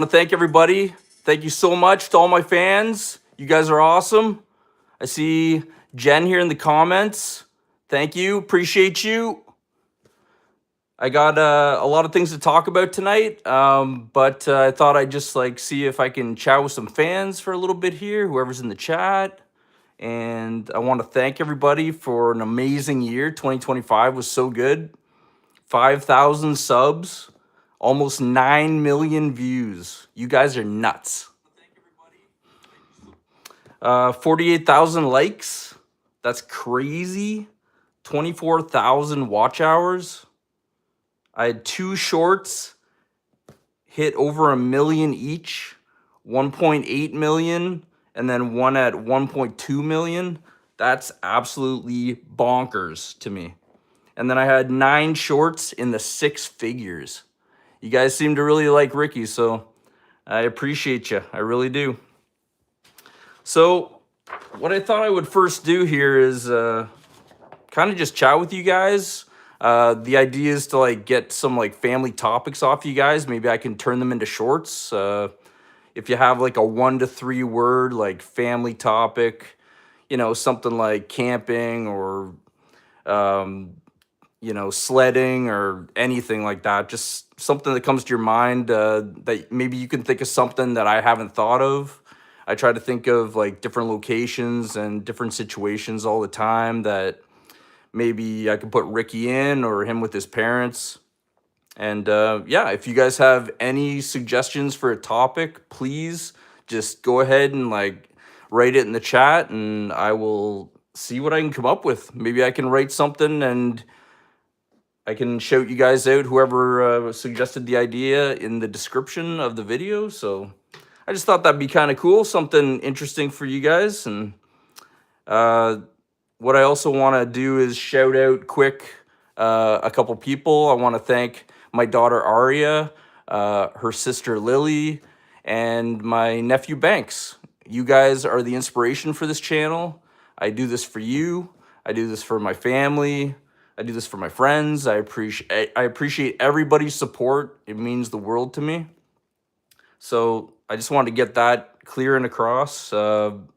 want to thank everybody. Thank you so much to all my fans. You guys are awesome. I see Jen here in the comments. Thank you. Appreciate you. I got a lot of things to talk about tonight, but I thought I'd just see if I can chat with some fans for a little bit here, whoever's in the chat. And I want to thank everybody for an amazing year. 2025 was so good. 5,000 subs, almost 9 million views. You guys are nuts. 48,000 likes. That's crazy. 24,000 watch hours. I had 2 shorts hit over 1 million each, 1.8 million, and then one at 1.2 million. That's absolutely bonkers to me. And then I had 9 shorts in the 6 figures. You guys seem to really like Ricky, so I appreciate you. I really do. So what I thought I would first do here is kind of just chat with you guys. The idea is to get some family topics off you guys. Maybe I can turn them into shorts. If you have a 1 to 3 word family topic, something like camping or sledding or anything like that, just something that comes to your mind, that maybe you can think of something that I haven't thought of. I try to think of different locations and different situations all the time that maybe I could put Ricky in or him with his parents. And yeah, if you guys have any suggestions for a topic, please just go ahead and write it in the chat and I will see what I can come up with. Maybe I can write something and I can shout you guys out, whoever suggested the idea, in the description of the video. So I just thought that'd be kind of cool, something interesting for you guys. And what I also want to do is shout out quick a couple people. I want to thank my daughter Aria, her sister Lily, and my nephew Banks. You guys are the inspiration for this channel. I do this for you. I do this for my family. I do this for my friends. I appreciate everybody's support. It means the world to me. So I just wanted to get that clear and across. And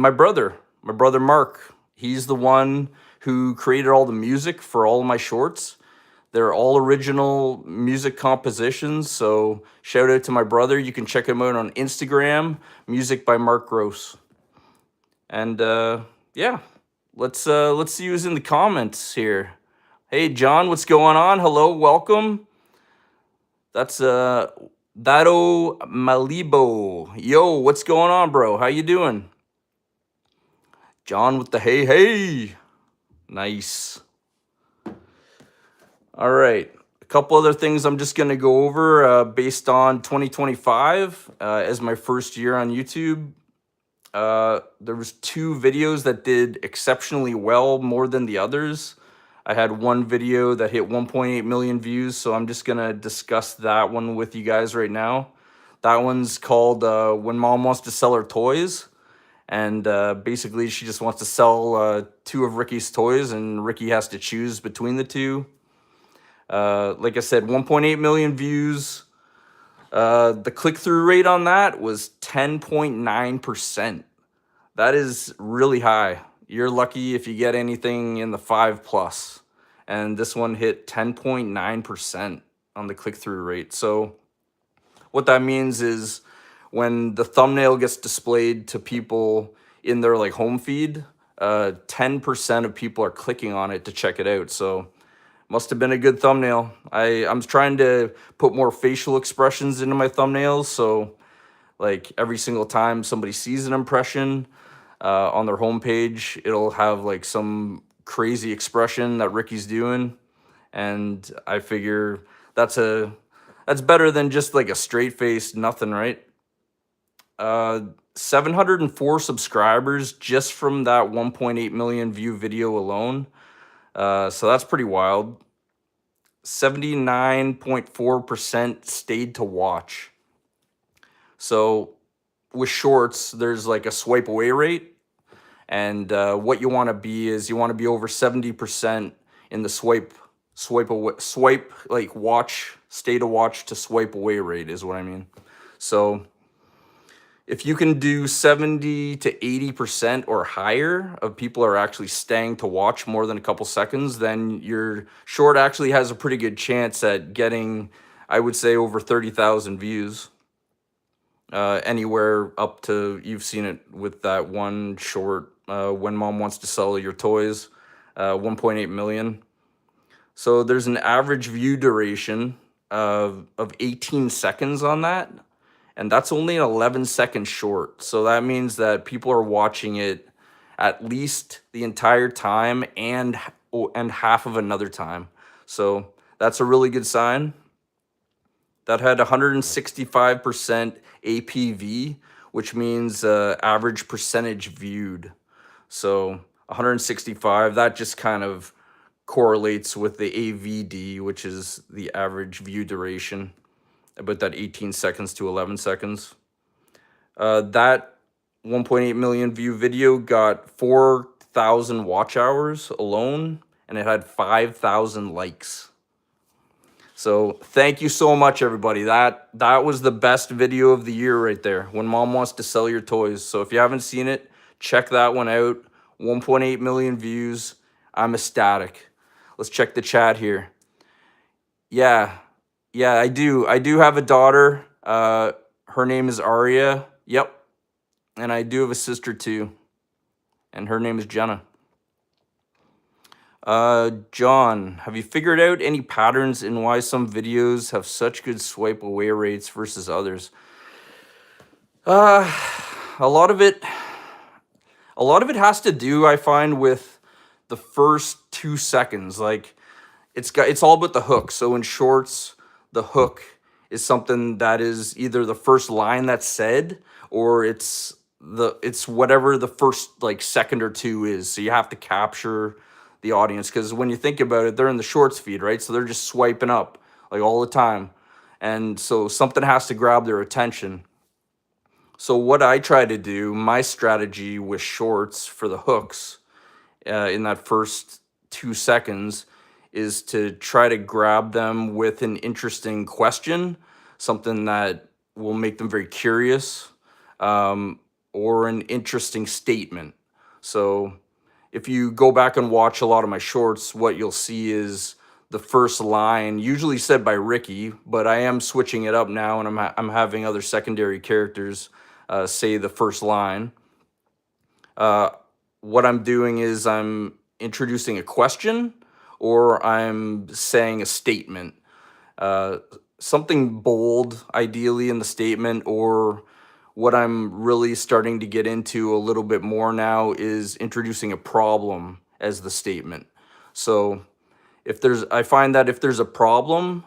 my brother Mark, he's the one who created all the music for all of my shorts. They're all original music compositions. So shout out to my brother. You can check him out on Instagram, Music by Mark Gross. And yeah, let's see who's in the comments here. Hey John, what's going on? Hello, welcome. That's Dado Malibo. Yo, what's going on, bro? How you doing? John with the hey. Nice. All right. A couple other things I'm just going to go over based on 2025 as my first year on YouTube. There was 2 videos that did exceptionally well, more than the others. I had one video that hit 1.8 million views, so I'm just going to discuss that one with you guys right now. That one's called When Mom Wants to Sell Her Toys. And basically, she just wants to sell 2 of Ricky's toys, and Ricky has to choose between the 2. Like I said, 1.8 million views. The click-through rate on that was 10.9%. That is really high. You're lucky if you get anything in the 5+. And this one hit 10.9% on the click-through rate. So what that means is when the thumbnail gets displayed to people in their home feed, 10% of people are clicking on it to check it out. So must have been a good thumbnail. I'm trying to put more facial expressions into my thumbnails, so every single time somebody sees an impression on their homepage, it'll have some crazy expression that Ricky's doing, and I figure that's better than just a straight face nothing, right? 704 subscribers just from that 1.8 million view video alone. So that's pretty wild. 79.4% stayed to watch. So with shorts, there's a swipe away rate. And what you want to be is you want to be over 70% in the watch stay to watch to swipe away rate is what I mean. So if you can do 70 to 80% or higher of people are actually staying to watch more than a couple seconds, then your short actually has a pretty good chance at getting, I would say, over 30,000 views. Anywhere up to, you've seen it with that one short, When Mom Wants to Sell Your Toys, 1.8 million. So there's an average view duration of 18 seconds on that. And that's only an 11-second short. So that means that people are watching it at least the entire time and half of another time. So that's a really good sign. That had 165% APV, which means average percentage viewed. So 165, that just kind of correlates with the AVD, which is the average view duration, about that 18 seconds to 11 seconds. That 1.8 million view video got 4,000 watch hours alone, and it had 5,000 likes. So thank you so much, everybody. That was the best video of the year right there, When Mom Wants to Sell Your Toys. So if you haven't seen it, check that one out. 1.8 million views. I'm ecstatic. Let's check the chat here. Yeah, I do have a daughter. Her name is Aria. Yep. And I do have a sister too. And her name is Jenna. John, have you figured out any patterns in why some videos have such good swipe away rates versus others? A lot of it has to do, I find, with the first 2 seconds. Like, it's all about the hook. So in shorts, the hook is something that is either the first line that's said, or it's whatever the first like second or two is. So you have to capture the audience, because when you think about it, they're in the shorts feed, right? So they're just swiping up like all the time, and so something has to grab their attention. So what I try to do, my strategy with shorts for the hooks in that first 2 seconds, is to try to grab them with an interesting question, something that will make them very curious, or an interesting statement. So if you go back and watch a lot of my shorts, what you'll see is the first line, usually said by Ricky, but I am switching it up now, and I'm having other secondary characters say the first line. What I'm doing is I'm introducing a question, or I'm saying a statement. Something bold, ideally, in the statement, or what I'm really starting to get into a little bit more now is introducing a problem as the statement. So I find that if there's a problem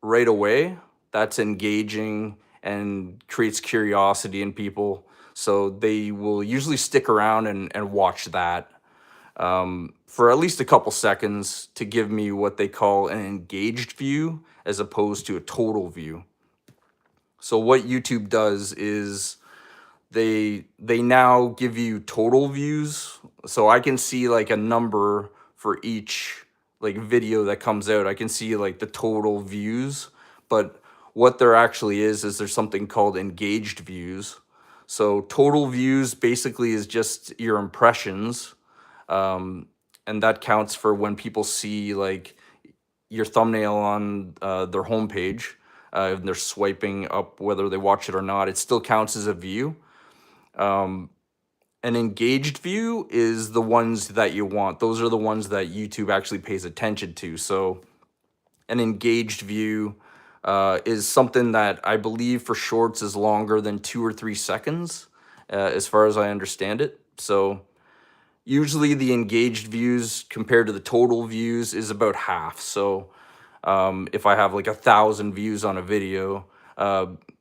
right away, that's engaging and creates curiosity in people. So they will usually stick around and watch that for at least a couple seconds to give me what they call an engaged view as opposed to a total view. So what YouTube does is they now give you total views. So I can see like a number for each like video that comes out. I can see like the total views, but what there actually is there's something called engaged views. So total views basically is just your impressions, and that counts for when people see like your thumbnail on their homepage. And they're swiping up, whether they watch it or not, it still counts as a view. An engaged view is the ones that you want. Those are the ones that YouTube actually pays attention to. So an engaged view is something that I believe for shorts is longer than 2 or 3 seconds, as far as I understand it. So usually the engaged views compared to the total views is about half. So if I have like 1,000 views on a video,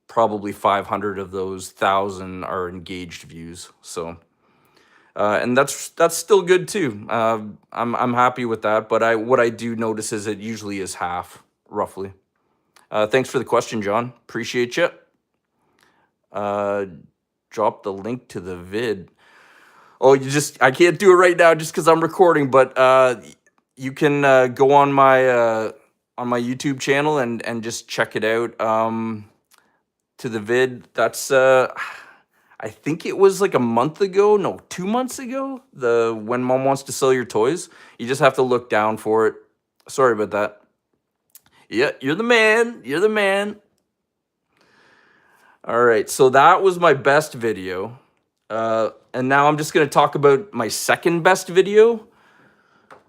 probably 500 of those 1,000 are engaged views. So, and that's still good too. I'm happy with that. But what I do notice is it usually is half, roughly. Thanks for the question, John. Appreciate you. Drop the link to the vid. Oh, I can't do it right now just because I'm recording. But you can go on my on my YouTube channel and just check it out. To the vid, that's I think it was like a month ago, no, 2 months ago. The When Mom Wants to Sell Your Toys. You just have to look down for it. Sorry about that. Yeah, you're the man. You're the man. All right, so that was my best video. And now I'm just gonna talk about my second best video,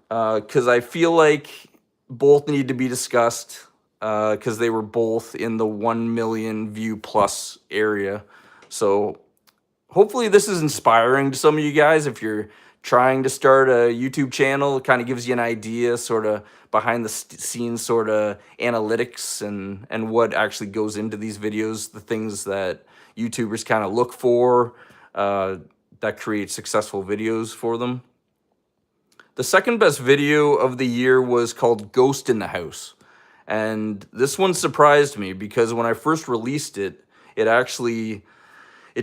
because I feel like both need to be discussed, because they were both in the 1 million view plus area. So hopefully this is inspiring to some of you guys. If you're trying to start a YouTube channel, it kind of gives you an idea, sort of behind the scenes sort of analytics and what actually goes into these videos, the things that YouTubers kind of look for, that create successful videos for them. The second best video of the year was called Ghost in the House. And this one surprised me because when I first released it, it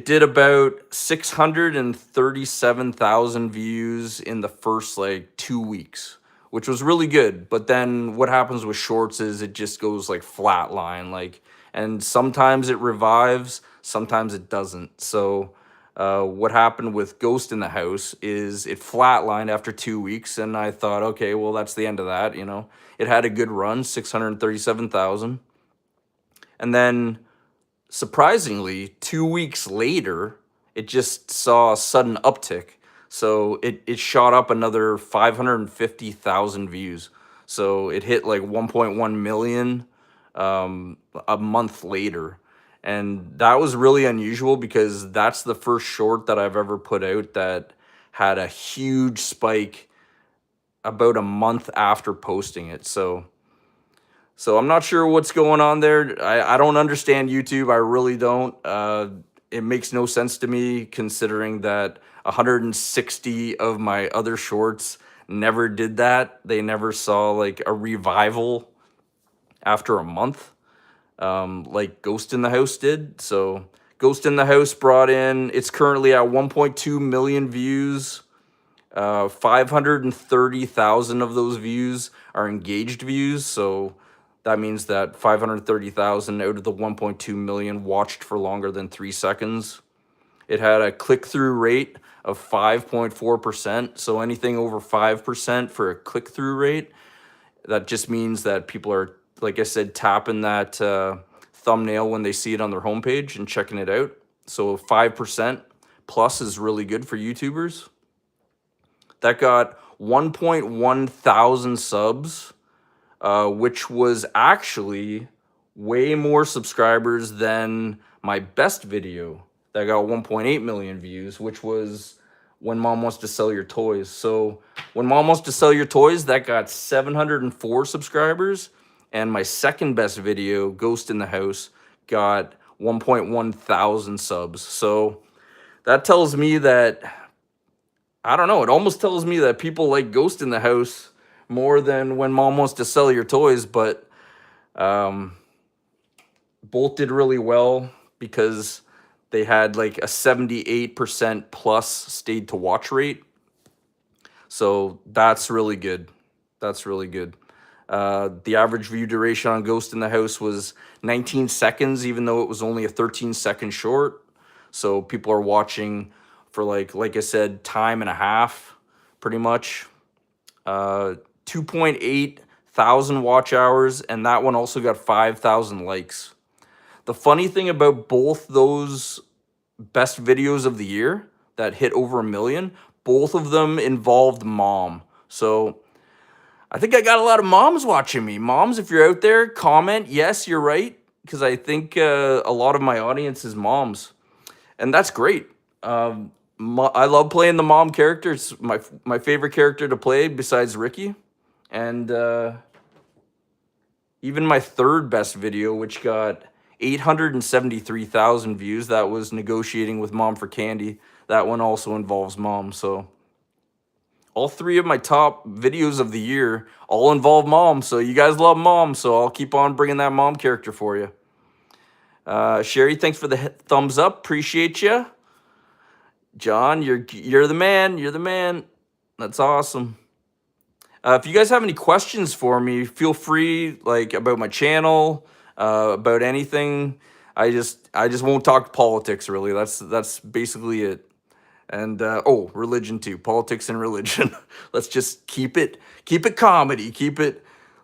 did about 637,000 views in the first like 2 weeks, which was really good. But then what happens with shorts is it just goes like flatline, and sometimes it revives, sometimes it doesn't. So what happened with Ghost in the House is it flatlined after 2 weeks, and I thought, okay, well, that's the end of that. It had a good run, 637,000, and then surprisingly, 2 weeks later, it just saw a sudden uptick. So it shot up another 550,000 views. So it hit like 1.1 million a month later. And that was really unusual because that's the first short that I've ever put out that had a huge spike about a month after posting it. So I'm not sure what's going on there. I don't understand YouTube. I really don't. It makes no sense to me considering that 160 of my other shorts never did that. They never saw like a revival after a month, like Ghost in the House did. So Ghost in the House it's currently at 1.2 million views. 530,000 of those views are engaged views. So that means that 530,000 out of the 1.2 million watched for longer than 3 seconds. It had a click-through rate of 5.4%. So anything over 5% for a click-through rate, that just means that people are, like I said, tapping that thumbnail when they see it on their homepage and checking it out. So 5% plus is really good for YouTubers. That got 1.1 thousand subs, which was actually way more subscribers than my best video that got 1.8 million views, which was When Mom Wants to Sell Your Toys. So When Mom Wants to Sell Your Toys, that got 704 subscribers. And my second best video, Ghost in the House, got 1.1 thousand subs. So that tells me that, I don't know, it almost tells me that people like Ghost in the House more than When Mom Wants to Sell Your Toys, but both did really well because they had like a 78% plus stayed to watch rate. So that's really good. That's really good. The average view duration on Ghost in the House was 19 seconds, even though it was only a 13-second short. So people are watching for like I said, time and a half, pretty much. 2.8 thousand watch hours, and that one also got 5,000 likes. The funny thing about both those best videos of the year that hit over 1 million, both of them involved mom. So I think I got a lot of moms watching me. Moms, if you're out there, comment, yes, you're right, because I think a lot of my audience is moms, and that's great. I love playing the mom character. It's my favorite character to play besides Ricky. And even my third best video, which got 873,000 views, that was Negotiating with Mom for Candy. That one also involves mom. So all three of my top videos of the year all involve mom. So you guys love mom, so I'll keep on bringing that mom character for you. Sherry, thanks for the thumbs up. Appreciate you. John, you're the man. You're the man. That's awesome. If you guys have any questions for me, feel free, like about my channel, about anything. I just won't talk politics really. That's basically it. And oh, religion too, politics and religion. Let's just keep it comedy.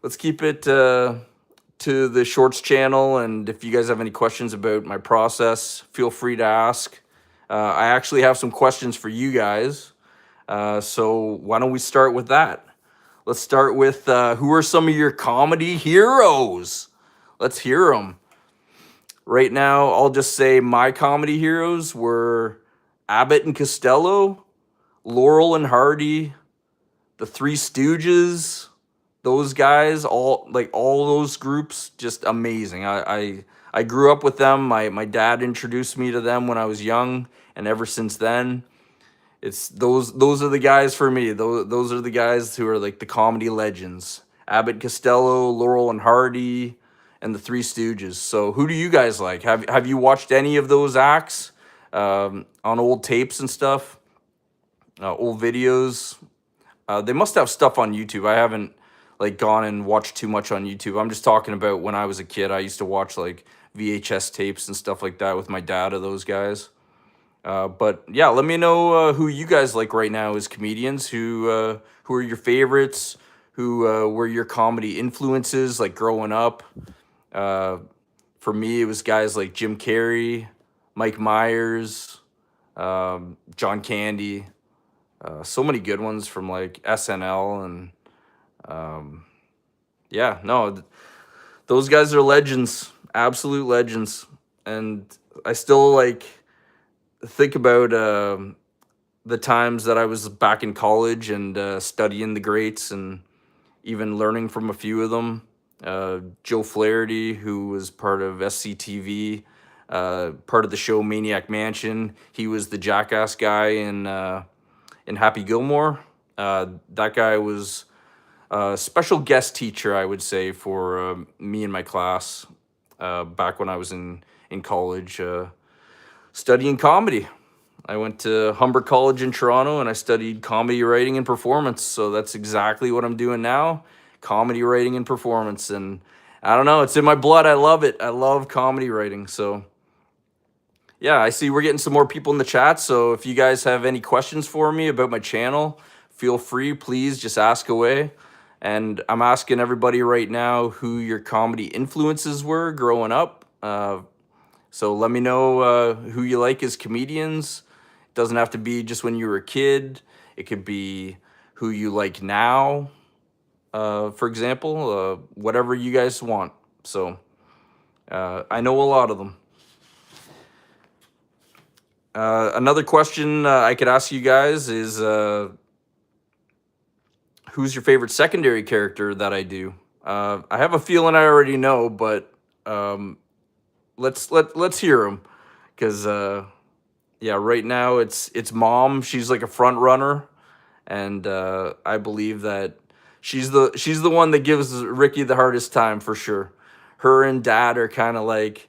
Let's keep it to the shorts channel. And if you guys have any questions about my process, feel free to ask. I actually have some questions for you guys. So why don't we start with that? Let's start with who are some of your comedy heroes? Let's hear them. Right now, I'll just say my comedy heroes were Abbott and Costello, Laurel and Hardy, the Three Stooges, those guys, all those groups, just amazing. I grew up with them. My dad introduced me to them when I was young, and ever since then, it's those are the guys for me. Those are the guys who are like the comedy legends. Abbott Costello, Laurel and Hardy, and the Three Stooges. So who do you guys like? Have you watched any of those acts on old tapes and stuff? Old videos? They must have stuff on YouTube. I haven't like gone and watched too much on YouTube. I'm just talking about when I was a kid. I used to watch like VHS tapes and stuff like that with my dad of those guys. But yeah, let me know who you guys like right now as comedians. Who are your favorites? Who were your comedy influences like growing up? Uh, for me, it was guys like Jim Carrey, Mike Myers, John Candy. So many good ones from like SNL and um, yeah, no, those guys are legends, absolute legends, and I still like think about the times that I was back in college and studying the greats and even learning from a few of them. Joe Flaherty, who was part of SCTV, part of the show Maniac Mansion. He was the jackass guy in Happy Gilmore. That guy was a special guest teacher, I would say, for me and my class back when I was in college studying comedy. I went to Humber College in Toronto and I studied comedy writing and performance. So that's exactly what I'm doing now, comedy writing and performance. And I don't know, it's in my blood. I love it. I love comedy writing. So yeah, I see we're getting some more people in the chat. So if you guys have any questions for me about my channel, feel free, please just ask away. And I'm asking everybody right now who your comedy influences were growing up. So let me know who you like as comedians. It doesn't have to be just when you were a kid. It could be who you like now, for example, whatever you guys want. So I know a lot of them. Another question I could ask you guys is who's your favorite secondary character that I do? I have a feeling I already know, but let's hear them because yeah, right now it's mom. She's like a front runner, and I believe that she's the one that gives Ricky the hardest time for sure. Her and dad are kind of like,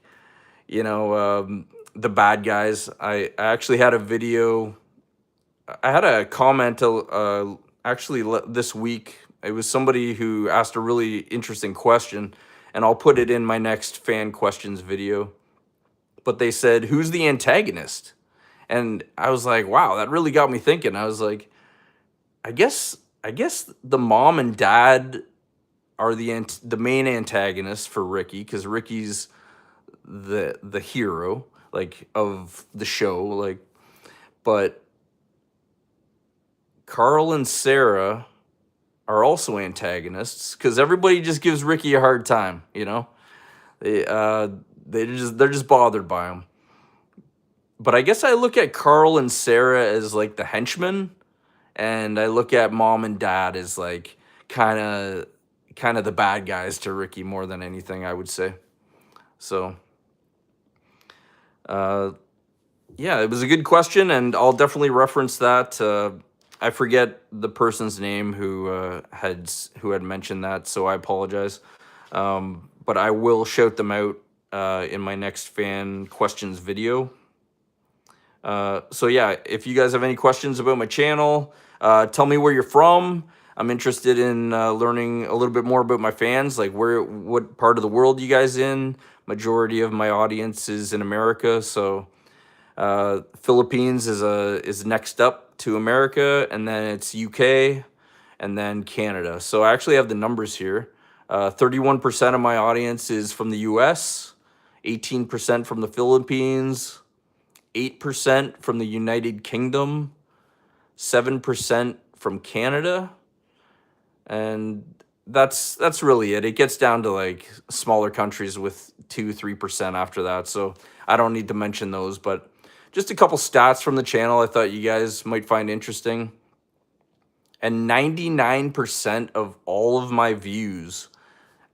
you know, the bad guys. I actually had a video. I had a comment actually this week. It was somebody who asked a really interesting question, and I'll put it in my next fan questions video. But they said, "Who's the antagonist?" And I was like, "Wow, that really got me thinking." I was like, I guess the mom and dad are the main antagonists for Ricky because Ricky's the hero like of the show, like, but Carl and Sarah are also antagonists because everybody just gives Ricky a hard time, you know. They they're just bothered by him. But I guess I look at Carl and Sarah as like the henchmen, and I look at mom and dad as like kind of the bad guys to Ricky more than anything, I would say. So uh, yeah, it was a good question, and I'll definitely reference that. I forget the person's name who had mentioned that, so I apologize. But I will shout them out in my next fan questions video. So yeah, if you guys have any questions about my channel, tell me where you're from. I'm interested in learning a little bit more about my fans, like what part of the world you guys in. Majority of my audience is in America, so Philippines is next up to America, and then it's UK, and then Canada. So I actually have the numbers here. 31% of my audience is from the US, 18% from the Philippines, 8% from the United Kingdom, 7% from Canada, and that's really it. It gets down to like smaller countries with 2-3% after that. So I don't need to mention those, but just a couple stats from the channel I thought you guys might find interesting. And 99% of all of my views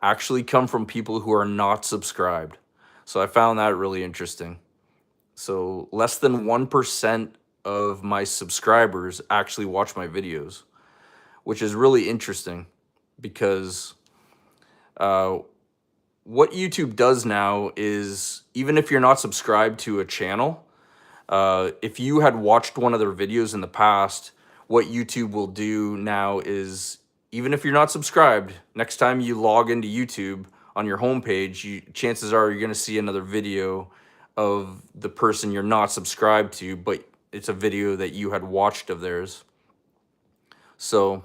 actually come from people who are not subscribed. So I found that really interesting. So less than 1% of my subscribers actually watch my videos, which is really interesting because what YouTube does now is, even if you're not subscribed to a channel, if you had watched one of their videos in the past, what YouTube will do now is, even if you're not subscribed, next time you log into YouTube on your homepage, chances are you're going to see another video of the person you're not subscribed to, but it's a video that you had watched of theirs. So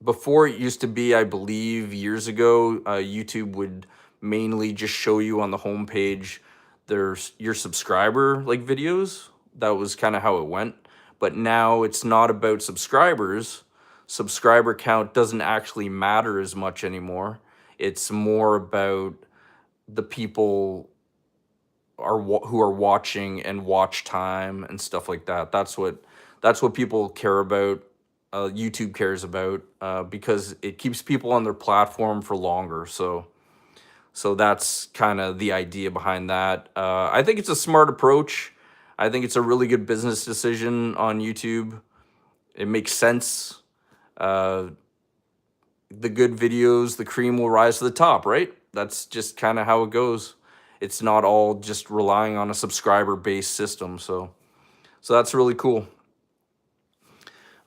before, it used to be, I believe years ago, YouTube would mainly just show you on the homepage there's your subscriber like videos. That was kind of how it went. But now it's not about subscribers. Subscriber count doesn't actually matter as much anymore. It's more about the people who are watching and watch time and stuff like that. That's what people care about. YouTube cares about, because it keeps people on their platform for longer. So that's kind of the idea behind that. I think it's a smart approach. I think it's a really good business decision on YouTube. It makes sense. The good videos, the cream will rise to the top, right? That's just kind of how it goes. It's not all just relying on a subscriber-based system. So that's really cool.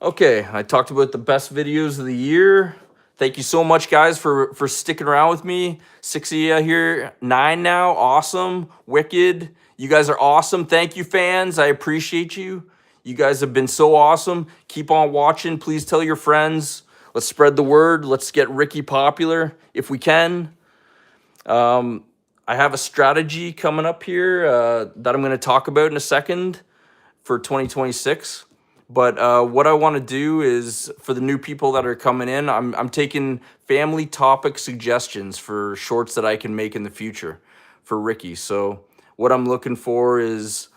Okay, I talked about the best videos of the year. Thank you so much, guys, for sticking around with me. 6 of you here, 9 now. Awesome, wicked. You guys are awesome. Thank you, fans. I appreciate you. You guys have been so awesome. Keep on watching. Please tell your friends. Let's spread the word. Let's get Ricky popular if we can. I have a strategy coming up here that I'm going to talk about in a second for 2026. But what I want to do is, for the new people that are coming in, I'm taking family topic suggestions for shorts that I can make in the future for Ricky. So what I'm looking for is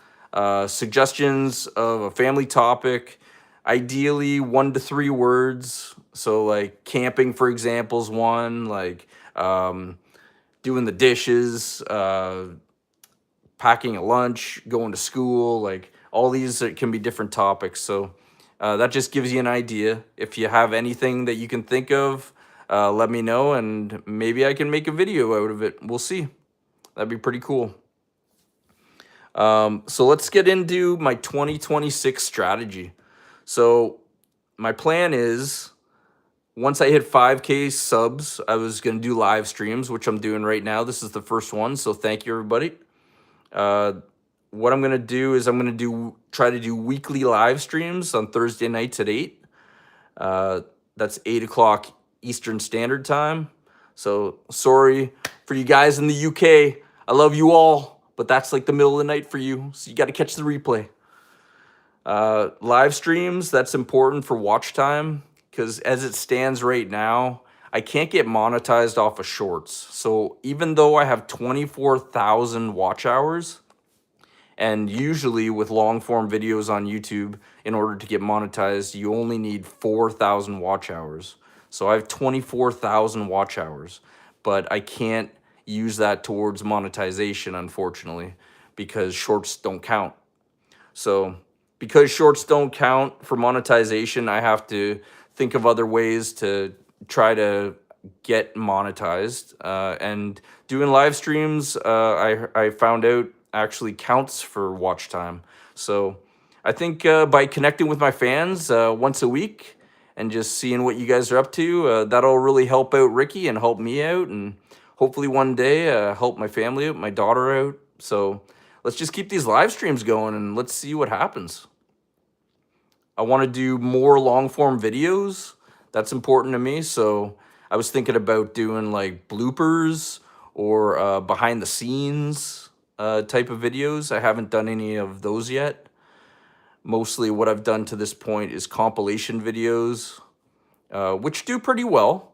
suggestions of a family topic, ideally 1 to 3 words. So like camping, for example, is one. Like doing the dishes, packing a lunch, going to school, like all these can be different topics. So that just gives you an idea. If you have anything that you can think of, let me know, and maybe I can make a video out of it. We'll see. That'd be pretty cool. So let's get into my 2026 strategy. So my plan is, once I hit 5K subs, I was going to do live streams, which I'm doing right now. This is the first one, so thank you, everybody. What I'm going to do is I'm going to try to do weekly live streams on Thursday nights at 8. That's 8 o'clock Eastern Standard Time. So sorry for you guys in the UK. I love you all, but that's like the middle of the night for you, so you got to catch the replay. Live streams, that's important for watch time, because as it stands right now, I can't get monetized off of shorts. So even though I have 24,000 watch hours, and usually with long form videos on YouTube, in order to get monetized, you only need 4,000 watch hours. So I have 24,000 watch hours, but I can't use that towards monetization, unfortunately, because shorts don't count. So because shorts don't count for monetization, I have to think of other ways to try to get monetized. And doing live streams, I found out, actually counts for watch time. So I think by connecting with my fans once a week, and just seeing what you guys are up to. That'll really help out Ricky and help me out, and hopefully one day help my family out, my daughter out. So let's just keep these live streams going and let's see what happens. I want to do more long form videos. That's important to me. So I was thinking about doing like bloopers or behind the scenes type of videos. I haven't done any of those yet. Mostly what I've done to this point is compilation videos, which do pretty well.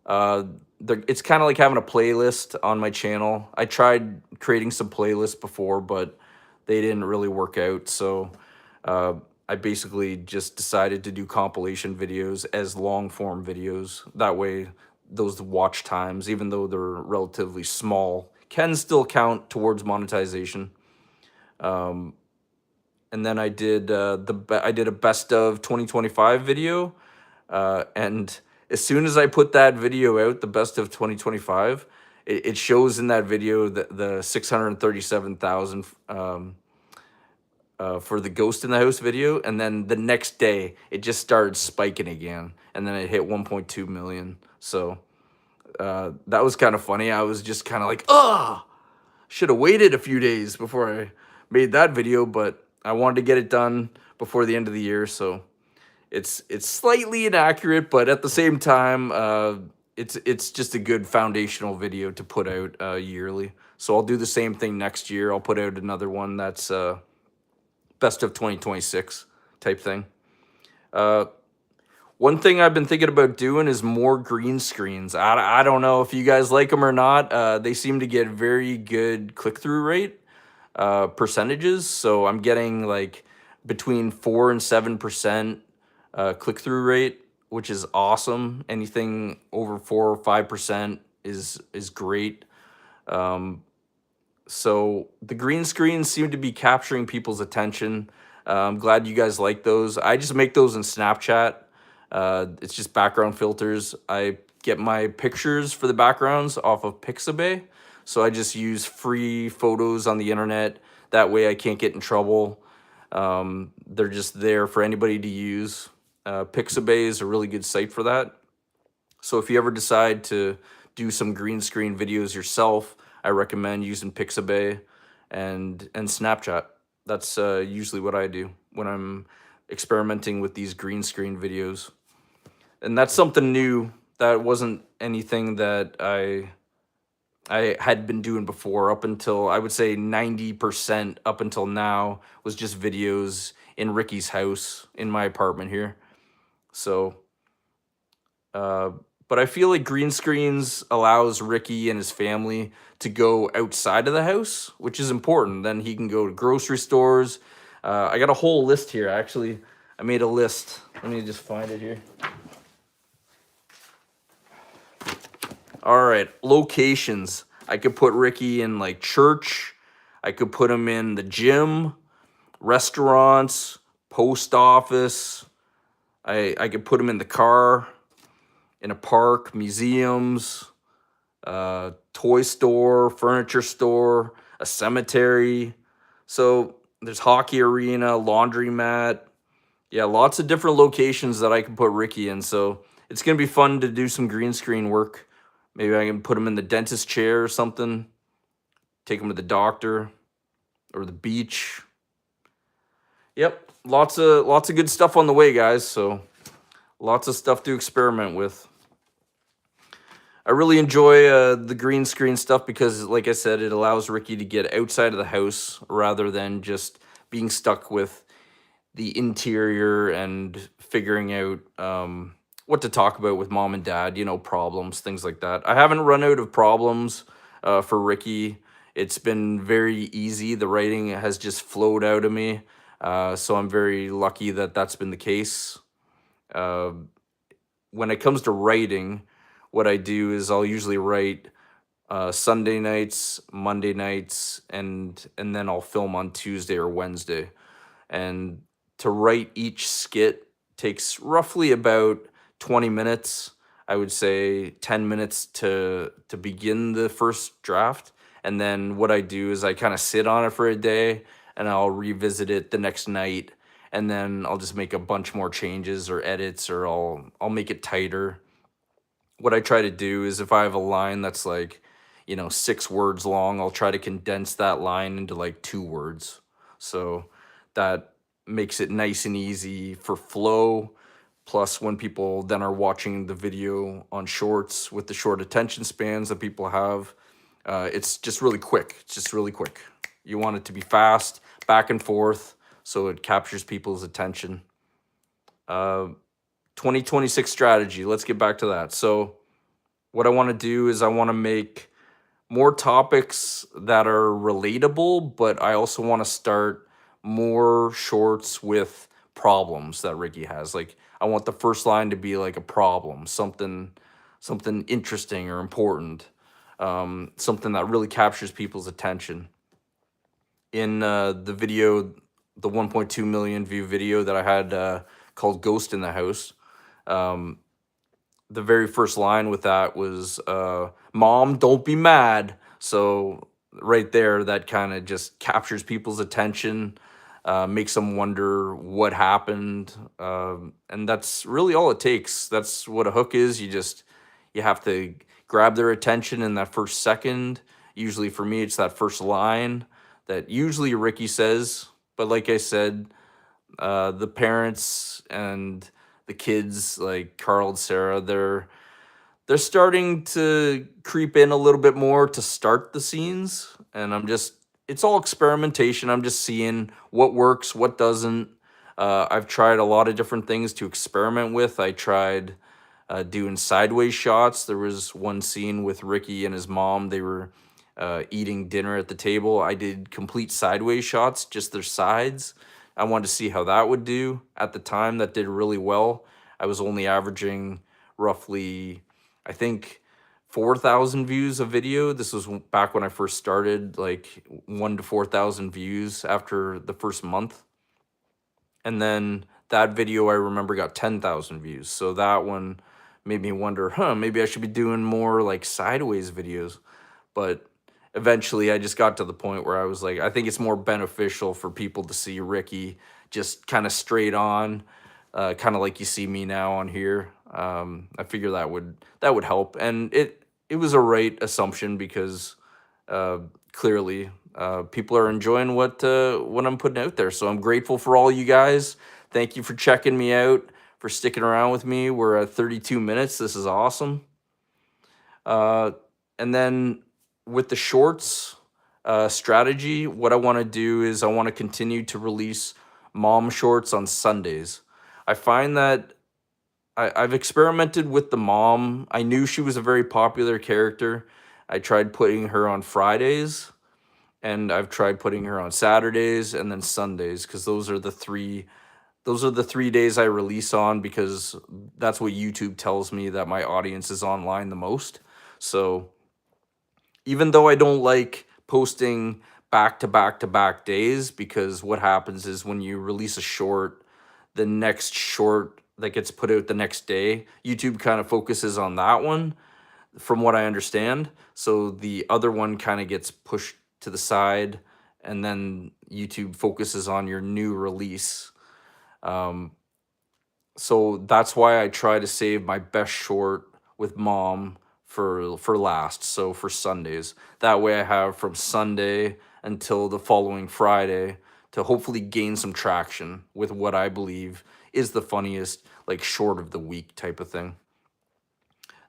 Uh, it's kind of like having a playlist on my channel. I tried creating some playlists before, but they didn't really work out. So I basically just decided to do compilation videos as long form videos. That way, those watch times, even though they're relatively small, can still count towards monetization. And then I did I did a best of 2025 video, and as soon as I put that video out, the best of 2025, it shows in that video the 637,000 for the Ghost in the House video, and then the next day it just started spiking again, and then it hit 1.2 million. So that was kind of funny. I was just kind of like, should have waited a few days before I made that video, but I wanted to get it done before the end of the year. So it's slightly inaccurate, but at the same time, it's just a good foundational video to put out yearly. So I'll do the same thing next year. I'll put out another one that's best of 2026 type thing. One thing I've been thinking about doing is more green screens. I don't know if you guys like them or not. They seem to get very good click-through rate percentages. So I'm getting like between 4 and 7% click-through rate, which is awesome. Anything over 4 or 5% is great. So the green screens seem to be capturing people's attention. I'm glad you guys like those. I just make those in Snapchat. It's just background filters. I get my pictures for the backgrounds off of Pixabay. So I just use free photos on the internet. That way I can't get in trouble. They're just there for anybody to use. Pixabay is a really good site for that. So if you ever decide to do some green screen videos yourself, I recommend using Pixabay and Snapchat. That's usually what I do when I'm experimenting with these green screen videos. And that's something new. That wasn't anything that I had been doing before. Up until, I would say 90% up until now was just videos in Ricky's house in my apartment here. So but I feel like green screens allows Ricky and his family to go outside of the house, which is important. Then he can go to grocery stores. I got a whole list here. Actually, I made a list. Let me just find it here. All right, locations. I could put Ricky in like church. I could put him in the gym, restaurants, post office. I could put him in the car, in a park, museums, toy store, furniture store, a cemetery. So there's hockey arena, laundromat. Yeah, lots of different locations that I can put Ricky in. So it's going to be fun to do some green screen work. Maybe I can put him in the dentist chair or something, take him to the doctor or the beach. Yep, lots of good stuff on the way, guys. So lots of stuff to experiment with. I really enjoy the green screen stuff because, like I said, it allows Ricky to get outside of the house rather than just being stuck with the interior and figuring out what to talk about with mom and dad, problems, things like that. I haven't run out of problems for Ricky. It's been very easy. The writing has just flowed out of me. So I'm very lucky that that's been the case. When it comes to writing, what I do is I'll usually write Sunday nights, Monday nights, and then I'll film on Tuesday or Wednesday. And to write each skit takes roughly about 20 minutes. I would say 10 minutes to begin the first draft. And then what I do is I kind of sit on it for a day and I'll revisit it the next night. and then I'll just make a bunch more changes or edits, or I'll make it tighter. What I try to do is if I have a line that's like, 6 words long, I'll try to condense that line into like 2 words. So that makes it nice and easy for flow. Plus, when people then are watching the video on shorts with the short attention spans that people have, it's just really quick. It's just really quick. You want it to be fast, back and forth, so it captures people's attention. 2026 strategy. Let's get back to that. So, what I want to do is I want to make more topics that are relatable, but I also want to start more shorts with problems that Ricky has. Like, I want the first line to be like a problem, something interesting or important, something that really captures people's attention. In the video, the 1.2 million view video that I had called Ghost in the House, um, the very first line with that was Mom, don't be mad. So right there, that kind of just captures people's attention, makes them wonder what happened. And that's really all it takes. That's what a hook is. You have to grab their attention in that first second. Usually for me, it's that first line that usually Ricky says. But like I said, the parents and the kids, like Carl and Sarah, they're starting to creep in a little bit more to start the scenes, and it's all experimentation. I'm just seeing what works, what doesn't. I've tried a lot of different things to experiment with. I tried doing sideways shots. There was one scene with Ricky and his mom. They were eating dinner at the table. I did complete sideways shots, just their sides. I wanted to see how that would do. At the time, that did really well. I was only averaging roughly, I think, 4,000 views a video. This was back when I first started, like 1 to 4,000 views after the first month. And then that video I remember got 10,000 views. So that one made me wonder, maybe I should be doing more like sideways videos. But eventually I just got to the point where I was like, I think it's more beneficial for people to see Ricky just kind of straight on, kind of like you see me now on here. I figure that would help, and it was a right assumption because clearly people are enjoying what I'm putting out there. So I'm grateful for all you guys. Thank you for checking me out, for sticking around with me. We're at 32 minutes. This is awesome. And then with the shorts strategy, what I want to do is I want to continue to release mom shorts on Sundays. I find that I've experimented with the mom. I knew she was a very popular character. I tried putting her on Fridays, and I've tried putting her on Saturdays and then Sundays, because those are the three days I release on, because that's what YouTube tells me that my audience is online the most. So even though I don't like posting back to back to back days, because what happens is when you release a short, the next short that gets put out the next day, YouTube kind of focuses on that one, from what I understand. So the other one kind of gets pushed to the side, and then YouTube focuses on your new release. So that's why I try to save my best short with mom for last. So for Sundays, that way I have from Sunday until the following Friday to hopefully gain some traction with what I believe is the funniest, like, short of the week type of thing.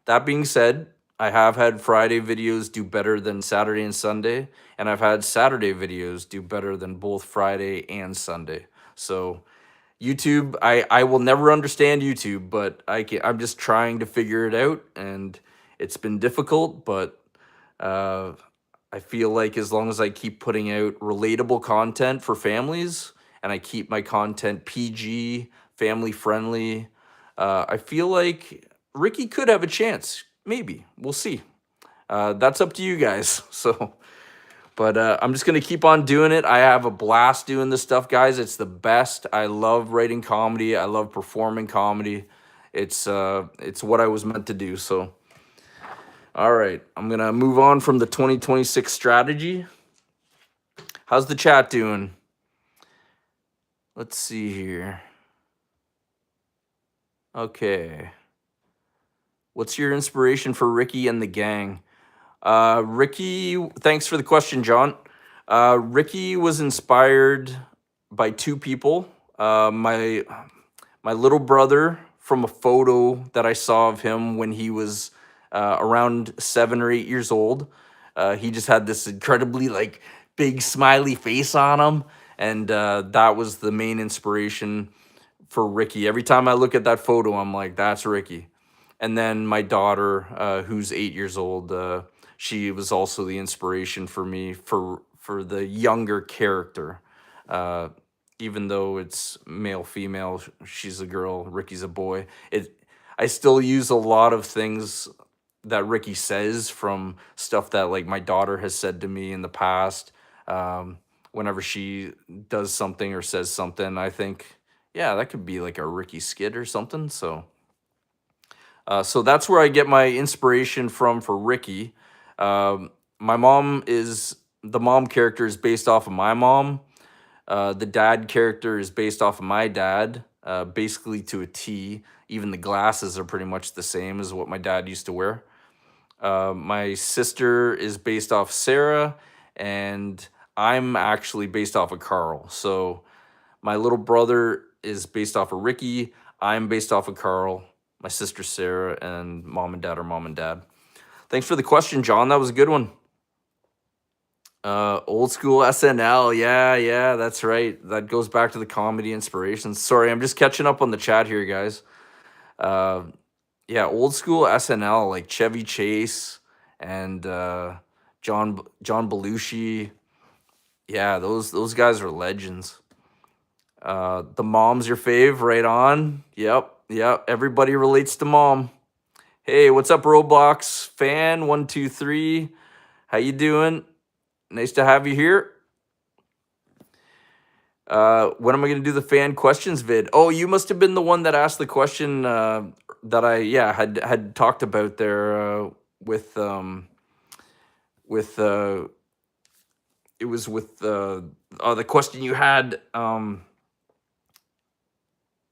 That being said, I have had Friday videos do better than Saturday and Sunday, and I've had Saturday videos do better than both Friday and Sunday. So YouTube, I will never understand YouTube, but I'm just trying to figure it out, and it's been difficult, but I feel like as long as I keep putting out relatable content for families, and I keep my content PG, family friendly, I feel like Ricky could have a chance. Maybe. We'll see. That's up to you guys. So, but I'm just going to keep on doing it. I have a blast doing this stuff, guys. It's the best. I love writing comedy. I love performing comedy. It's what I was meant to do. So, all right. I'm going to move on from the 2026 strategy. How's the chat doing? Let's see here. Okay. What's your inspiration for Ricky and the gang? Ricky, thanks for the question, John. Ricky was inspired by two people. My little brother, from a photo that I saw of him when he was around 7 or 8 years old. He just had this incredibly like big smiley face on him, and that was the main inspiration for Ricky. Every time I look at that photo, I'm like, that's Ricky. And then my daughter, who's 8 years old, she was also the inspiration for me for the younger character. Uh, Even though it's male female, she's a girl, Ricky's a boy. I still use a lot of things that Ricky says from stuff that like my daughter has said to me in the past. Um, Whenever she does something or says something, I think, yeah, that could be like a Ricky skit or something. So that's where I get my inspiration from for Ricky. My mom is the mom character is based off of my mom. The dad character is based off of my dad, basically to a T. Even the glasses are pretty much the same as what my dad used to wear. My sister is based off Sarah, and I'm actually based off of Carl. So my little brother is based off of Ricky. I'm based off of Carl. My sister Sarah, and mom and dad are mom and dad. Thanks for the question, John. That was a good one. Old school SNL. Yeah, yeah, that's right. That goes back to the comedy inspirations. Sorry, I'm just catching up on the chat here, guys. Uh, yeah, old school SNL like Chevy Chase and John Belushi. Yeah, those guys are legends. The mom's your fave, right on. Yep. Everybody relates to mom. Hey, what's up, Roblox fan 123? How you doing? Nice to have you here. When am I gonna do the fan questions vid? Oh, you must have been the one that asked the question that I had talked about there with it was with the question you had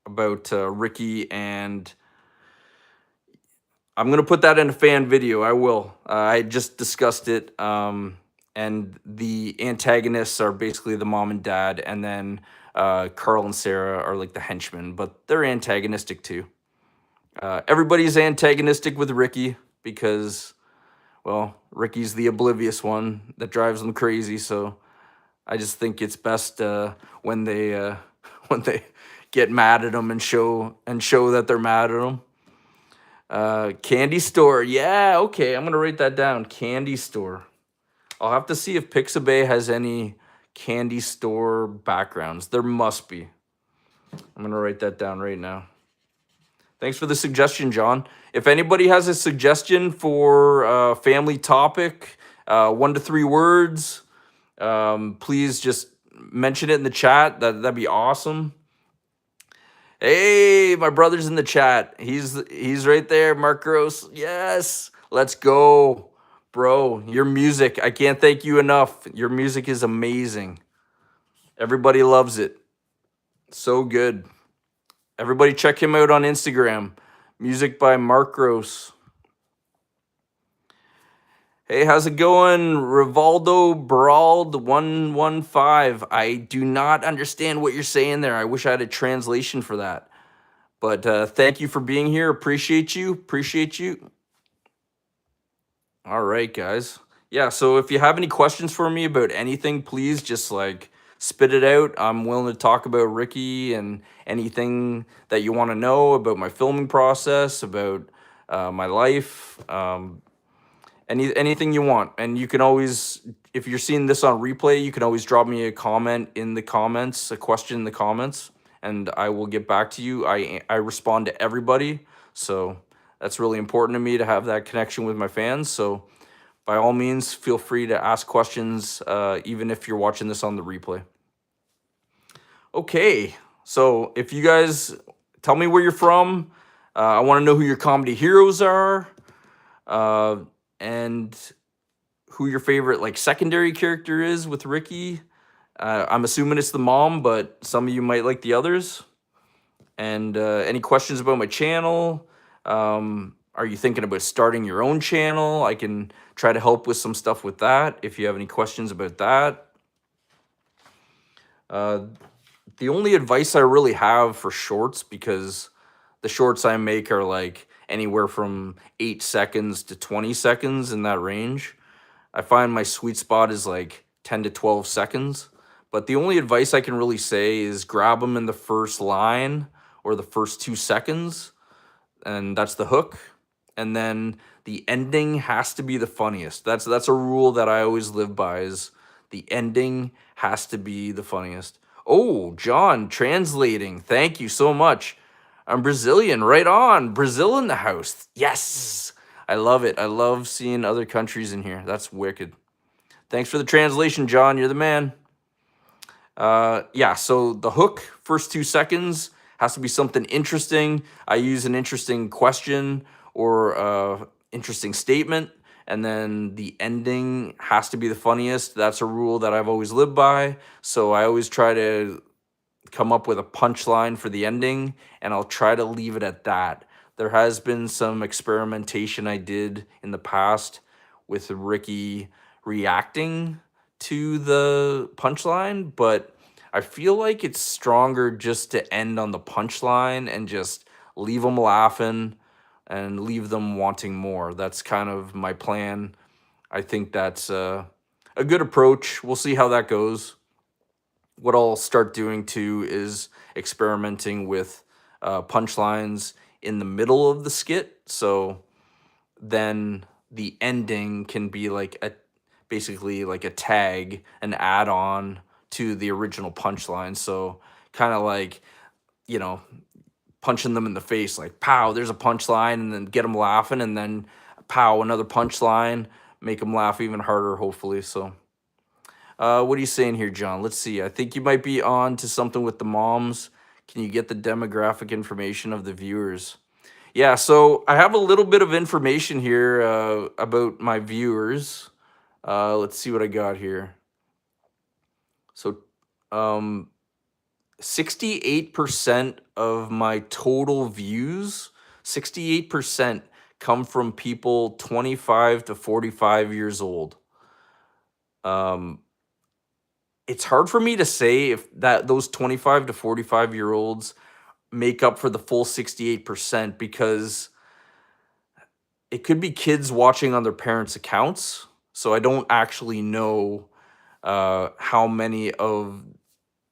about Ricky, and I'm gonna put that in a fan video. I will. I just discussed it. And the antagonists are basically the mom and dad, and then Carl and Sarah are like the henchmen, but they're antagonistic too. Everybody's antagonistic with Ricky because, well, Ricky's the oblivious one that drives them crazy. So I just think it's best when they when they get mad at him and show that they're mad at him. Candy store, yeah, okay, I'm gonna write that down. Candy store. I'll have to see if Pixabay has any candy store backgrounds. There must be. I'm gonna write that down right now. Thanks for the suggestion, John. If anybody has a suggestion for a family topic, 1 to 3 words, please just mention it in the chat. That'd be awesome. Hey, my brother's in the chat. He's right there, Mark Gross. Yes, let's go. Bro, your music, I can't thank you enough. Your music is amazing. Everybody loves it. So good. Everybody check him out on Instagram. Music by Mark Gross. Hey, how's it going? Rivaldo Brawled 115. I do not understand what you're saying there. I wish I had a translation for that. But thank you for being here. Appreciate you. Appreciate you. All right, guys. Yeah, so if you have any questions for me about anything, please just like spit it out. I'm willing to talk about Ricky and anything that you want to know about my filming process, about my life, anything you want. And you can always, if you're seeing this on replay, you can always drop me a comment in the comments, a question in the comments, and I will get back to you. I respond to everybody, so that's really important to me to have that connection with my fans. So by all means, feel free to ask questions, even if you're watching this on the replay. Okay, so if you guys tell me where you're from, I want to know who your comedy heroes are, and who your favorite like secondary character is with Ricky, I'm assuming it's the mom, but some of you might like the others. And any questions about my channel? Are you thinking about starting your own channel? I can try to help with some stuff with that if you have any questions about that. Uh, the only advice I really have for shorts, because the shorts I make are like anywhere from 8 seconds to 20 seconds in that range. I find my sweet spot is like 10 to 12 seconds. But the only advice I can really say is grab them in the first line or the first 2 seconds, and that's the hook. And then the ending has to be the funniest. That's a rule that I always live by, is the ending has to be the funniest. Oh, John, translating. Thank you so much. I'm Brazilian, right on. Brazil in the house. Yes. I love it. I love seeing other countries in here. That's wicked. Thanks for the translation, John. You're the man. Yeah, so the hook, first 2 seconds, has to be something interesting. I use an interesting question or interesting statement, and then the ending has to be the funniest. That's a rule that I've always lived by. So I always try to come up with a punchline for the ending, and I'll try to leave it at that. There has been some experimentation I did in the past with Ricky reacting to the punchline, but I feel like it's stronger just to end on the punchline and just leave them laughing and leave them wanting more. That's kind of my plan. I think that's a good approach. We'll see how that goes. What I'll start doing too is experimenting with punchlines in the middle of the skit. So then the ending can be like a basically like a tag, an add-on to the original punchline. So kind of like, you know, punching them in the face, like pow, there's a punchline, and then get them laughing, and then pow, another punchline, make them laugh even harder, hopefully. So what are you saying here, John? Let's see. I think you might be on to something with the moms. Can you get the demographic information of the viewers? Yeah, so I have a little bit of information here about my viewers. Let's see what I got here. So, 68% of my total views, 68% come from people 25 to 45 years old. Um, it's hard for me to say if that those 25 to 45 year olds make up for the full 68%, because it could be kids watching on their parents' accounts. So I don't actually know how many of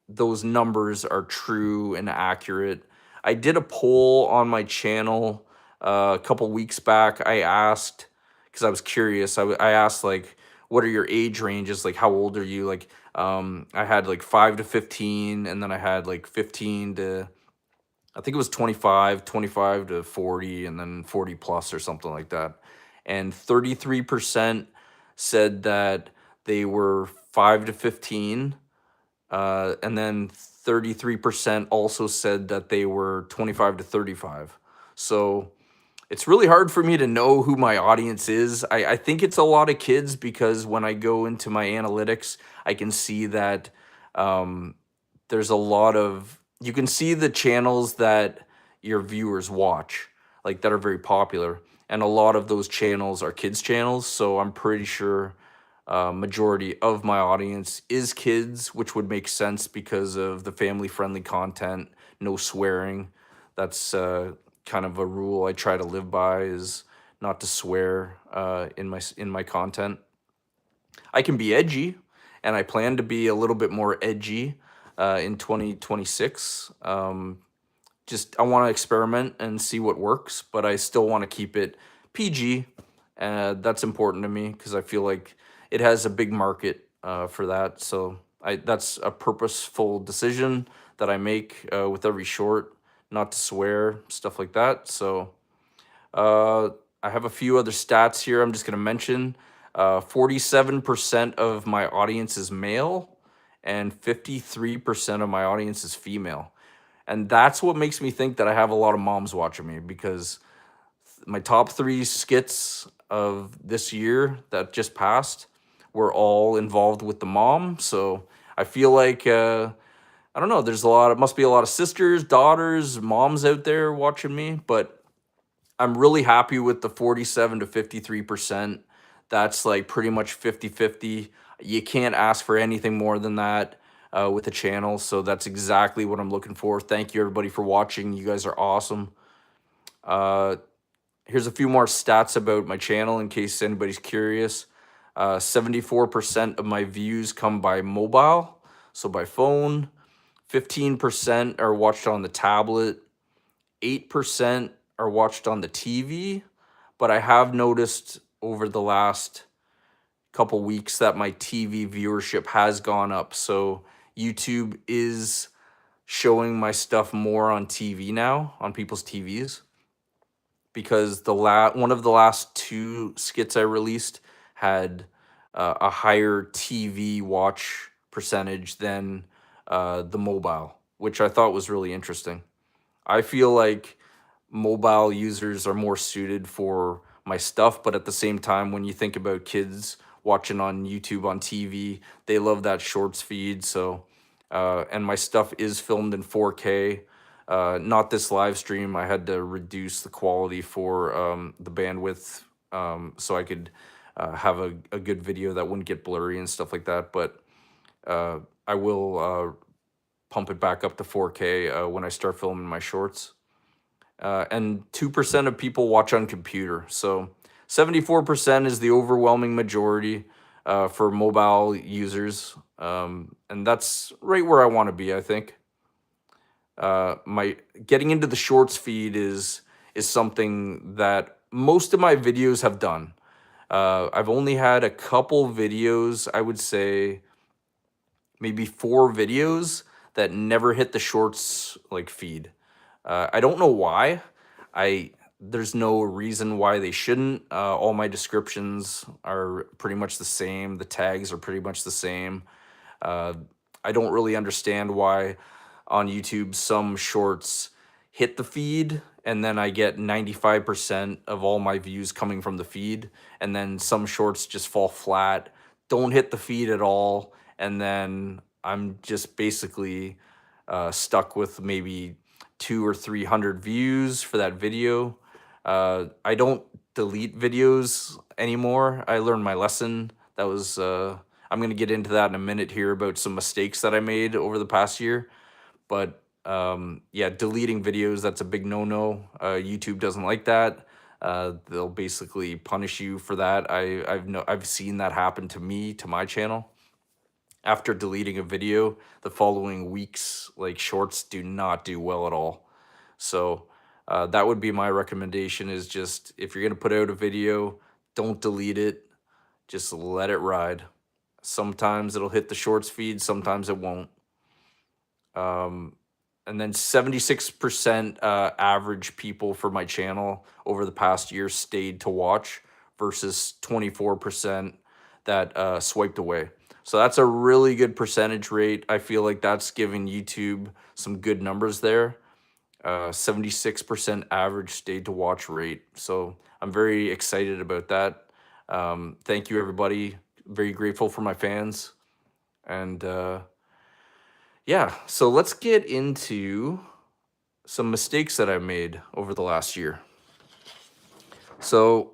those numbers are true and accurate. I did a poll on my channel a couple weeks back. I asked, because I was curious. I asked like, what are your age ranges? Like, how old are you? Like, I had like 5 to 15, and then I had like 15 to, I think it was 25, 25 to 40, and then 40 plus or something like that. And 33% said that they were 5 to 15. And then 33% also said that they were 25 to 35. So it's really hard for me to know who my audience is. I think it's a lot of kids, because when I go into my analytics, I can see that there's a lot of, you can see the channels that your viewers watch, like that are very popular. And a lot of those channels are kids' channels. So I'm pretty sure majority of my audience is kids, which would make sense because of the family-friendly content, no swearing. That's kind of a rule I try to live by, is not to swear in my content. I can be edgy, and I plan to be a little bit more edgy in 2026. Just I want to experiment and see what works, but I still want to keep it PG. That's important to me, because I feel like it has a big market for that. So that's a purposeful decision that I make with every short, not to swear, stuff like that. So uh, I have a few other stats here I'm just going to mention. 47% of my audience is male, and 53% of my audience is female. And that's what makes me think that I have a lot of moms watching me, because my top 3 skits of this year that just passed were all involved with the mom. So I feel like I don't know, there's a lot, it must be a lot of sisters, daughters, moms out there watching me, but I'm really happy with the 47 to 53%. That's like pretty much 50-50. You can't ask for anything more than that with the channel. So that's exactly what I'm looking for. Thank you, everybody, for watching. You guys are awesome. Uh, Here's a few more stats about my channel in case anybody's curious. 74% of my views come by mobile, so by phone. 15% are watched on the tablet. 8% are watched on the TV, but I have noticed over the last couple weeks that my TV viewership has gone up. So YouTube is showing my stuff more on TV now, on people's TVs, because one of the last two skits I released had a higher TV watch percentage than the mobile, which I thought was really interesting. I feel like mobile users are more suited for my stuff, but at the same time, when you think about kids watching on YouTube on TV, they love that shorts feed. So, and my stuff is filmed in 4K. Not this live stream. I had to reduce the quality for the bandwidth so I could have a good video that wouldn't get blurry and stuff like that. But I will pump it back up to 4K when I start filming my shorts. And 2% of people watch on computer. So 74% is the overwhelming majority for mobile users. And that's right where I want to be, I think. My getting into the shorts feed is something that most of my videos have done. I've only had a couple videos, I would say maybe 4 videos that never hit the shorts like feed. I don't know why. There's no reason why they shouldn't. All my descriptions are pretty much the same. The tags are pretty much the same. Uh, I don't really understand why on YouTube some shorts hit the feed and then I get 95% of all my views coming from the feed, and then some shorts just fall flat, don't hit the feed at all, and then I'm just basically stuck with maybe 200 or 300 views for that video. I don't delete videos anymore. I learned my lesson. That was I'm gonna get into that in a minute here about some mistakes that I made over the past year. But yeah, deleting videos, that's a big no-no. YouTube doesn't like that. They'll basically punish you for that. I've seen that happen to me, to my channel. After deleting a video, the following weeks, like shorts do not do well at all. So that would be my recommendation, is just if you're gonna put out a video, don't delete it. Just let it ride. Sometimes it'll hit the shorts feed, sometimes it won't. And then 76% average people for my channel over the past year stayed to watch versus 24% that swiped away. So that's a really good percentage rate. I feel like that's giving YouTube some good numbers there. 76% average stayed to watch rate. So I'm very excited about that. Thank you, everybody. Very grateful for my fans. And yeah, so let's get into some mistakes that I made over the last year. So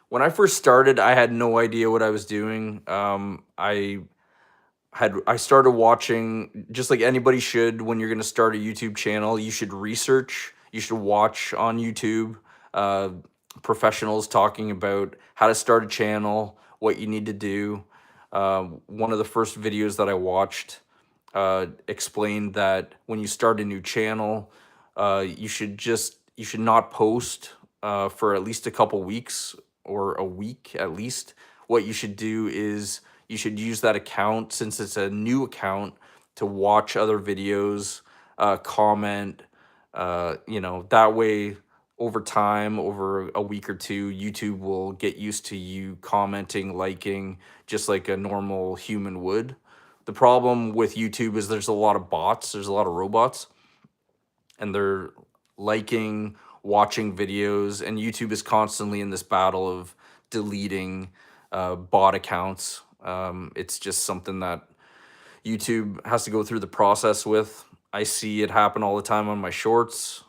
when I first started, I had no idea what I was doing. I started watching, just like anybody should when you're going to start a YouTube channel. You should research. You should watch on YouTube professionals talking about how to start a channel, what you need to do. One of the first videos that I watched explained that when you start a new channel, you should not post for at least a couple weeks or a week at least. What you should do is you should use that account, since it's a new account, to watch other videos, comment, that way over time, over a week or two, YouTube will get used to you commenting, liking, just like a normal human would. The problem with YouTube is there's a lot of bots, there's a lot of robots, and they're liking, watching videos, and YouTube is constantly in this battle of deleting bot accounts. It's just something that YouTube has to go through the process with. I see it happen all the time on my shorts.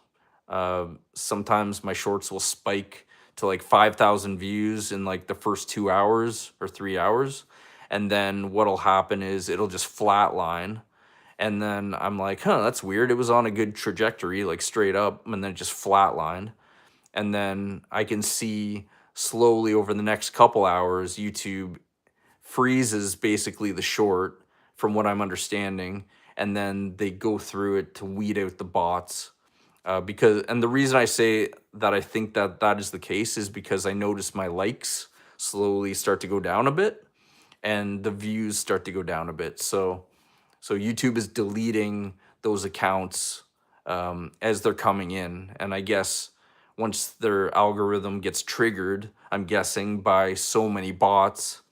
Sometimes my shorts will spike to like 5,000 views in like the first 2 hours or 3 hours. And then what'll happen is it'll just flatline. And then I'm like, huh, that's weird. It was on a good trajectory, like straight up, and then it just flatlined. And then I can see slowly over the next couple hours, YouTube freezes basically the short from what I'm understanding, and then they go through it to weed out the bots. And the reason I say that I think that that is the case is because I notice my likes slowly start to go down a bit, and the views start to go down a bit. So YouTube is deleting those accounts as they're coming in, and I guess once their algorithm gets triggered, I'm guessing by so many bots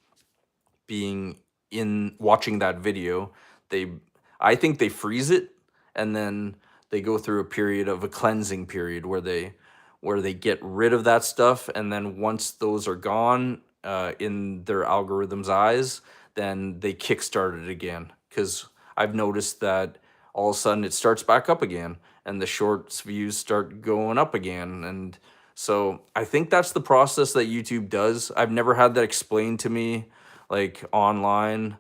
being in watching that video, they I think they freeze it, and then they go through a period of a cleansing period where they get rid of that stuff, and then once those are gone in their algorithm's eyes, then they kickstart it again. Because I've noticed that all of a sudden it starts back up again, and the shorts views start going up again, and so I think that's the process that YouTube does. I've never had that explained to me like online,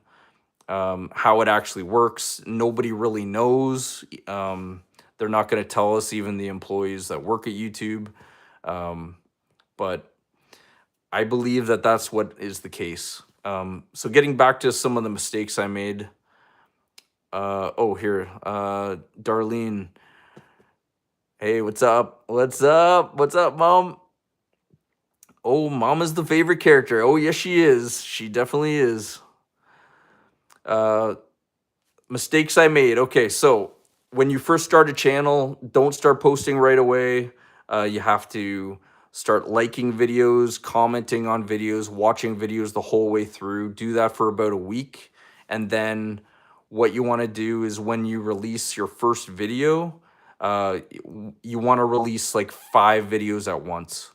how it actually works. Nobody really knows. They're not going to tell us, even the employees that work at YouTube. But I believe that that's what is the case. So getting back to some of the mistakes I made. Here, Darlene. Hey, what's up? What's up? What's up, Mom? Oh, Mama's the favorite character. Oh, yes, she is. She definitely is. Uh, Mistakes I made. Okay, so when you first start a channel, don't start posting right away. You have to start liking videos, commenting on videos, watching videos the whole way through. Do that for about a week. And then what you want to do is when you release your first video, you want to release like 5 videos at once.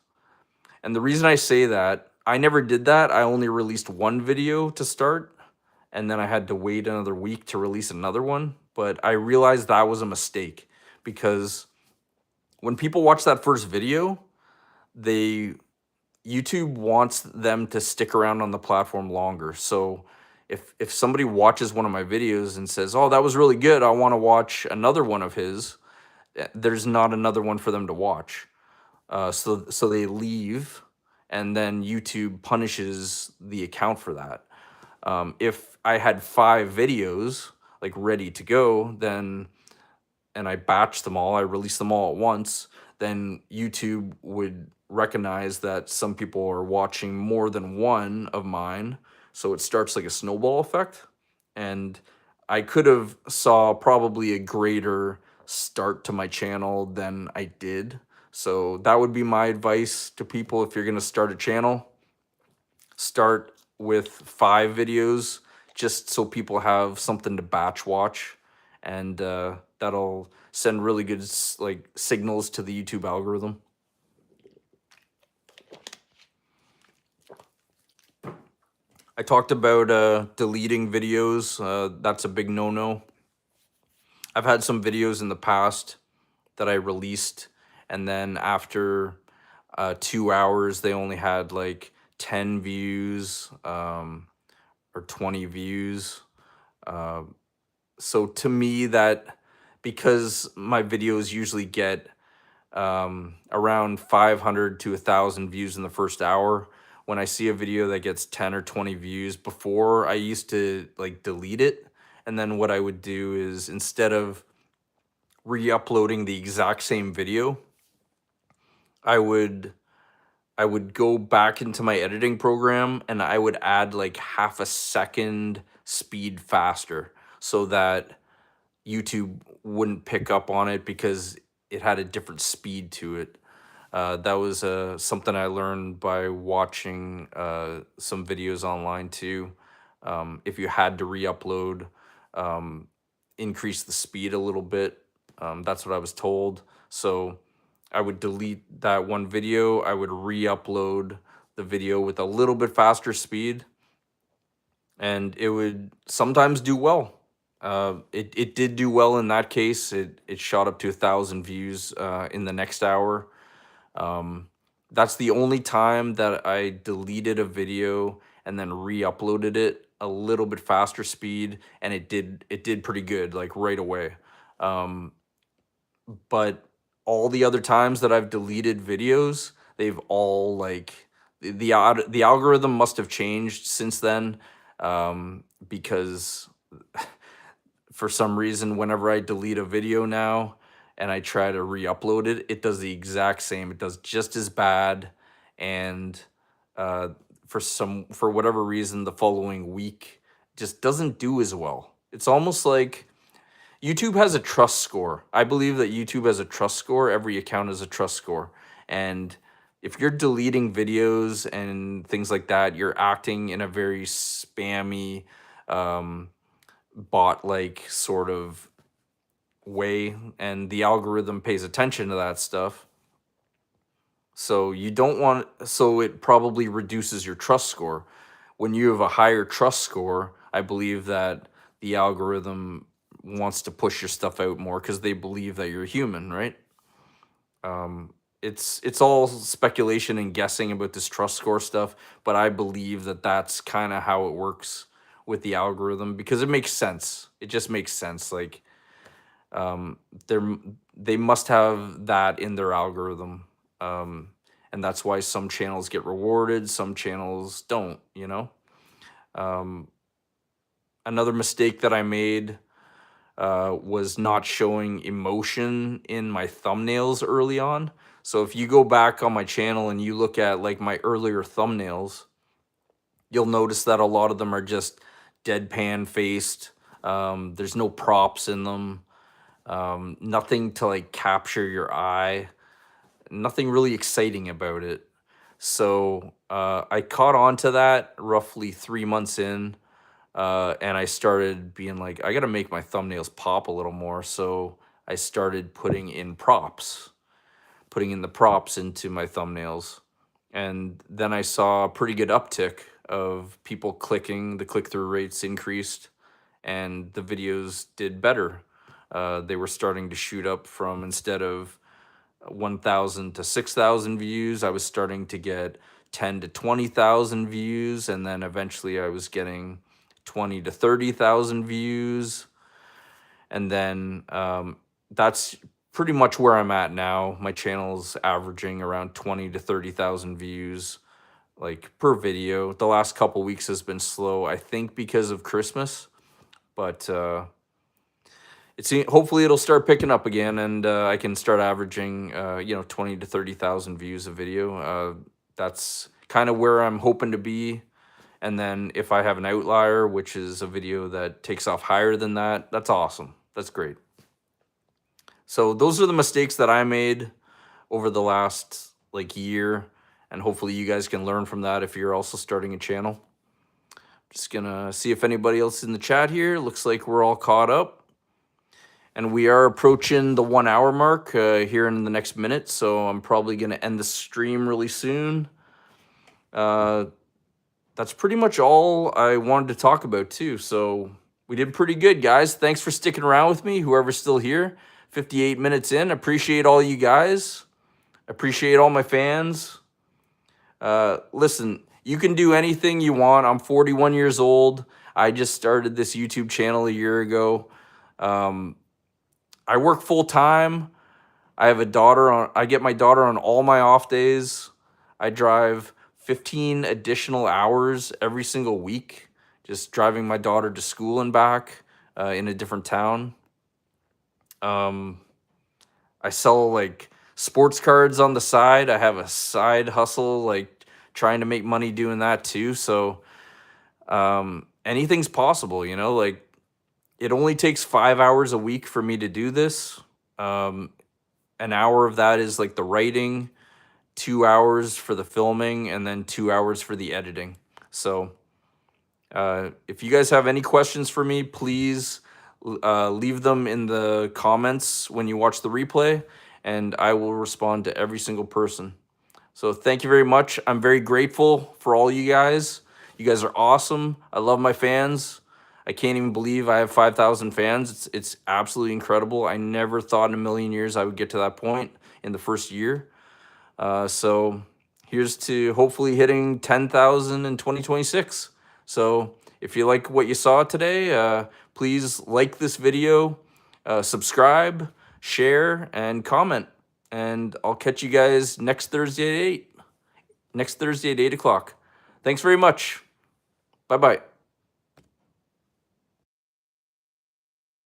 And the reason I say that, I never did that. I only released one video to start, and then I had to wait another week to release another one. But I realized that was a mistake because when people watch that first video, they YouTube wants them to stick around on the platform longer. So if somebody watches one of my videos and says, "Oh, that was really good. I want to watch another one of his," there's not another one for them to watch. So they leave, and then YouTube punishes the account for that. If I had 5 videos like ready to go, then and I batched them all, I released them all at once, then YouTube would recognize that some people are watching more than one of mine, so it starts like a snowball effect. And I could have saw probably a greater start to my channel than I did. So that would be my advice to people if you're going to start a channel. Start with 5 videos just so people have something to batch watch, and that'll send really good like signals to the YouTube algorithm. I talked about deleting videos. That's a big no-no. I've had some videos in the past that I released, and then after 2 hours, they only had like 10 views or 20 views. So to me, that because my videos usually get around 500 to 1,000 views in the first hour, when I see a video that gets 10 or 20 views, before I used to like delete it. And then what I would do is instead of re-uploading the exact same video, I would go back into my editing program and I would add like half a second speed faster so that YouTube wouldn't pick up on it because it had a different speed to it. That was something I learned by watching some videos online too. If you had to re-upload, increase the speed a little bit. That's what I was told. So I would delete that one video. I would re-upload the video with a little bit faster speed. and it would sometimes do well. It did do well in that case. It shot up to 1,000 views in the next hour. Um, that's the only time that I deleted a video and then re-uploaded it a little bit faster speed, and it did pretty good, like right away. Um, but all the other times that I've deleted videos, they've all like the algorithm must have changed since then, because for some reason, whenever I delete a video now and I try to re-upload it, it does the exact same. It does just as bad, and uh, for whatever reason, the following week just doesn't do as well. It's almost like YouTube has a trust score. I believe that YouTube has a trust score. Every account has a trust score. And if you're deleting videos and things like that, you're acting in a very spammy, um, bot like sort of way. And the algorithm pays attention to that stuff. So you don't want, so it probably reduces your trust score. When you have a higher trust score, I believe that the algorithm wants to push your stuff out more because they believe that you're human, right? It's all speculation and guessing about this trust score stuff, but I believe that that's kind of how it works with the algorithm because it makes sense. It just makes sense. Like um, they're they must have that in their algorithm, and that's why some channels get rewarded, some channels don't. Um, Another mistake that I made was not showing emotion in my thumbnails early on. So if you go back on my channel and you look at like my earlier thumbnails, you'll notice that a lot of them are just deadpan faced. There's no props in them. Nothing to like capture your eye. Nothing really exciting about it. So I caught on to that roughly 3 months in, and I started being like, I got to make my thumbnails pop a little more. So I started putting in the props into my thumbnails. And then I saw a pretty good uptick of people clicking, the click through rates increased, and the videos did better. They were starting to shoot up from instead of 1,000 to 6,000 views. I was starting to get 10 to 20,000 views, and then eventually I was getting 20 to 30,000 views, and then that's pretty much where I'm at now. My channel's averaging around 20 to 30,000 views like per video. The last couple weeks has been slow, I think because of Christmas, but hopefully it'll start picking up again, and I can start averaging 20 to 30,000 views a video. That's kind of where I'm hoping to be. And then if I have an outlier, which is a video that takes off higher than that, that's awesome. That's great. So those are the mistakes that I made over the last like year, and hopefully you guys can learn from that if you're also starting a channel. Just gonna see if anybody else in the chat here. Looks like we're all caught up. And we are approaching the 1 hour mark here in the next minute, so I'm probably going to end the stream really soon. That's pretty much all I wanted to talk about, too. So we did pretty good, guys. Thanks for sticking around with me, whoever's still here. 58 minutes in. Appreciate all you guys. Appreciate all my fans. Listen, you can do anything you want. I'm 41 years old. I just started this YouTube channel a year ago. I work full time. I have a daughter I get my daughter on all my off days. I drive 15 additional hours every single week, just driving my daughter to school and back in a different town. I sell like sports cards on the side. I have a side hustle, like trying to make money doing that too. So anything's possible, like it only takes 5 hours a week for me to do this. An hour of that is like the writing, 2 hours for the filming, and then 2 hours for the editing. So if you guys have any questions for me, please leave them in the comments when you watch the replay, and I will respond to every single person. So thank you very much. I'm very grateful for all you guys. You guys are awesome. I love my fans. I can't even believe I have 5,000 fans. It's absolutely incredible. I never thought in a million years I would get to that point in the first year. So here's to hopefully hitting 10,000 in 2026. So if you like what you saw today, please like this video, subscribe, share, and comment. And I'll catch you guys next Thursday at 8. Next Thursday at 8 o'clock. Thanks very much. Bye-bye.